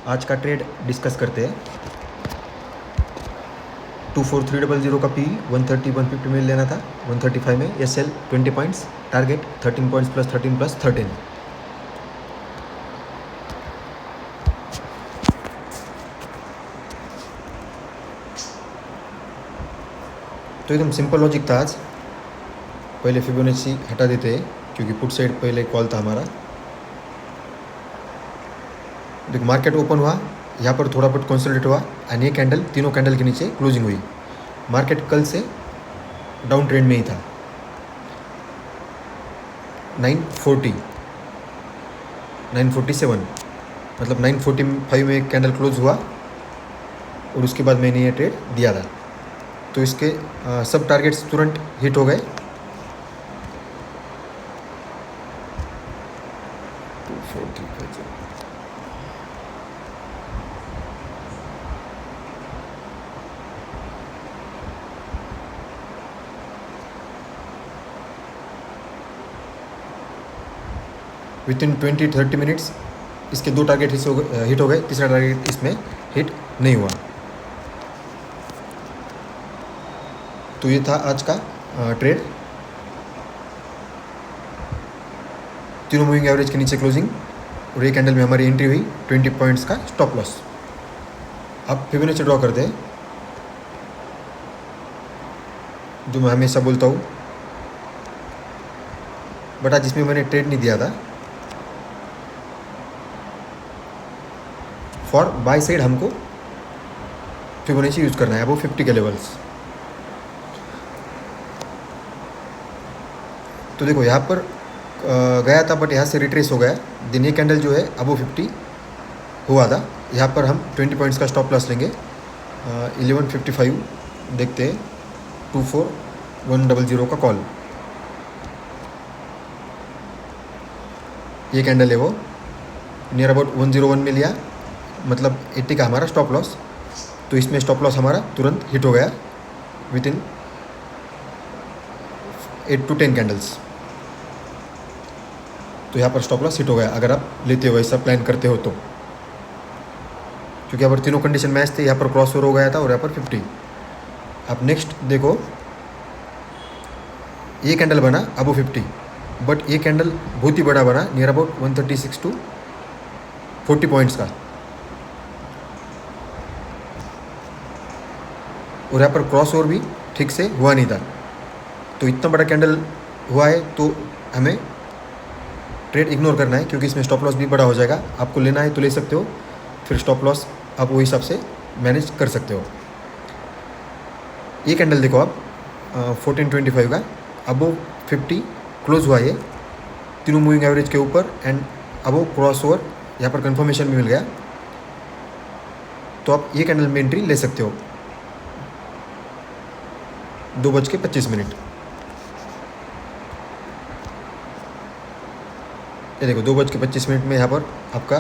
आज का trade discuss करते हैं। 24300 का पी 130 150 में लेना था, 135 में S L 20 points, target 13 points plus 13 plus 13। तो एकदम सिंपल लॉजिक था आज। पहले फिबोनाची हटा देते हैं क्योंकि पुट साइड पहले कॉल था हमारा। देखो मार्केट ओपन हुआ, यहाँ पर थोड़ा बहुत कंसोलिडेट हुआ और ये कैंडल तीनों कैंडल के नीचे क्लोजिंग हुई। मार्केट कल से डाउन ट्रेंड में ही था। 940 947 मतलब 945 में एक कैंडल क्लोज हुआ और उसके बाद मैंने ये ट्रेड दिया था। तो इसके सब टारगेट्स तुरंत हिट हो गए। 240 विथिन 20-30 मिनट्स इसके दो टारगेट हिट हो गए, तीसरा टारगेट इसमें हिट नहीं हुआ। तो ये था आज का ट्रेड। तीनों मूविंग एवरेज के नीचे क्लोजिंग और ये कैंडल में हमारी एंट्री हुई 20 पॉइंट्स का स्टॉप लॉस। अब फिबोनाची ड्रॉ करते हैं, जो मैं हमेशा बोलता हूँ, बट आज इसमें मैंने ट्रेड नहीं दिया था। फॉर बाय साइड हमको फिबोनाची यूज़ करना है अबव 50 के लेवल्स। तो देखो यहाँ पर गया था बट यहाँ से रिट्रेस हो गया। दिन ये कैंडल जो है अबव 50 हुआ था, यहाँ पर हम 20 पॉइंट्स का स्टॉप लॉस लेंगे। 1155 देखते हैं, 24100 का कॉल। ये कैंडल है वो नियर अबाउट 101 में लिया, मतलब 80 का हमारा स्टॉप लॉस। तो इसमें स्टॉप लॉस हमारा तुरंत हिट हो गया विथिन 8 to 10 कैंडल्स। तो यहाँ पर स्टॉप लॉस हिट हो गया अगर आप लेते हो, ऐसा प्लान करते हो तो। क्योंकि यहाँ पर तीनों कंडीशन मैच थे, यहाँ पर क्रॉस ओवर हो गया था और यहाँ पर 50। अब नेक्स्ट देखो, ये कैंडल बना अबव 50 बट ये कैंडल बहुत ही बड़ा बना, नियर अबाउट 136 to 40 पॉइंट्स का। और यहाँ पर क्रॉस ओवर भी ठीक से हुआ नहीं था। तो इतना बड़ा कैंडल हुआ है तो हमें ट्रेड इग्नोर करना है, क्योंकि इसमें स्टॉप लॉस भी बड़ा हो जाएगा। आपको लेना है तो ले सकते हो, फिर स्टॉप लॉस आप वो हिसाब से मैनेज कर सकते हो। ये कैंडल देखो आप 1425 का अबव 50 क्लोज हुआ, ये तीनों मूविंग एवरेज के ऊपर एंड अबव क्रॉस ओवर, यहाँ पर कंफर्मेशन भी मिल गया। तो आप ये कैंडल में एंट्री ले सकते हो 2:25। ये देखो 2:25 में यहाँ पर आपका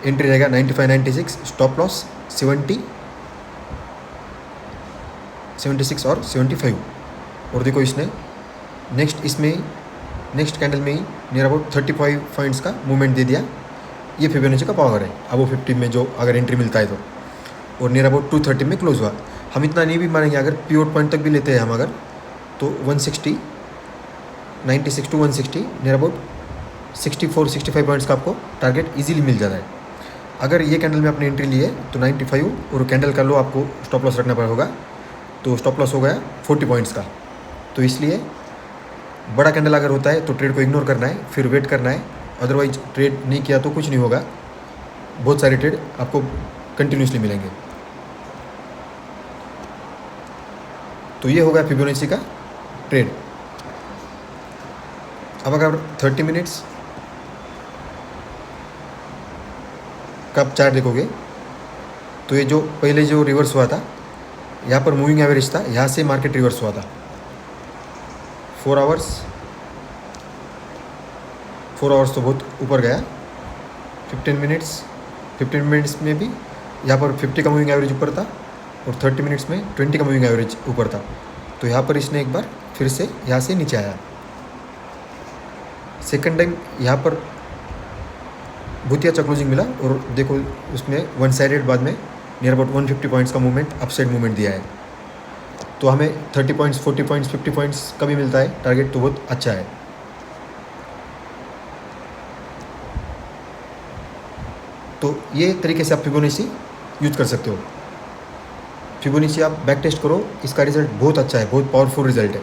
एंट्री रहेगा 95-96, स्टॉप लॉस 70, 76 और 75। और देखो इसने नेक्स्ट कैंडल में ही नियर अबाउट 35 पॉइंट्स का मूवमेंट दे दिया। ये फिबोनाची का पावर है अबव 50 में जो अगर एंट्री मिलता है तो। और नियर अबाउट 230 में क्लोज हुआ। हम इतना नहीं भी मानेंगे, अगर पिवट पॉइंट तक भी लेते हैं हम अगर, तो 160, 96 to 160 नियर अबाउट 64-65 पॉइंट्स का आपको टारगेट इजीली मिल जाता है। अगर ये कैंडल में आपने एंट्री ली है तो 95 और कैंडल का लो आपको स्टॉप लॉस रखना पड़ेगा। तो स्टॉप लॉस हो गया 40 पॉइंट्स का। तो इसलिए बड़ा कैंडल अगर होता है तो ट्रेड को इग्नोर करना है, फिर वेट करना है। अदरवाइज ट्रेड नहीं किया तो कुछ नहीं होगा, बहुत सारे ट्रेड आपको कंटिन्यूसली मिलेंगे। तो ये होगा फिबोनाची का ट्रेड। अब अगर 30 मिनट्स का आप चार्ट देखोगे तो ये जो पहले जो रिवर्स हुआ था, यहाँ पर मूविंग एवरेज था, यहाँ से मार्केट रिवर्स हुआ था। 4 आवर्स तो बहुत ऊपर गया। 15 मिनट्स में भी यहाँ पर 50 का मूविंग एवरेज ऊपर था और 30 मिनट्स में 20 का मूविंग एवरेज ऊपर था। तो यहाँ पर इसने एक बार फिर से यहाँ से नीचे आया। सेकंड टाइम यहाँ पर बहुत ही अच्छा क्लोजिंग मिला। और देखो उसमें वन साइडेड बाद में नियर अबाउट 150 पॉइंट्स का मूवमेंट अपसाइड मूवमेंट दिया है। तो हमें 30 पॉइंट्स 40 पॉइंट्स 50 पॉइंट्स का भी मिलता है टारगेट, तो बहुत अच्छा है। तो ये तरीके से आप फिबोनाची यूज कर सकते हो। फिबोनाची आप बैक टेस्ट करो, इसका रिजल्ट बहुत अच्छा है, बहुत पावरफुल रिजल्ट है।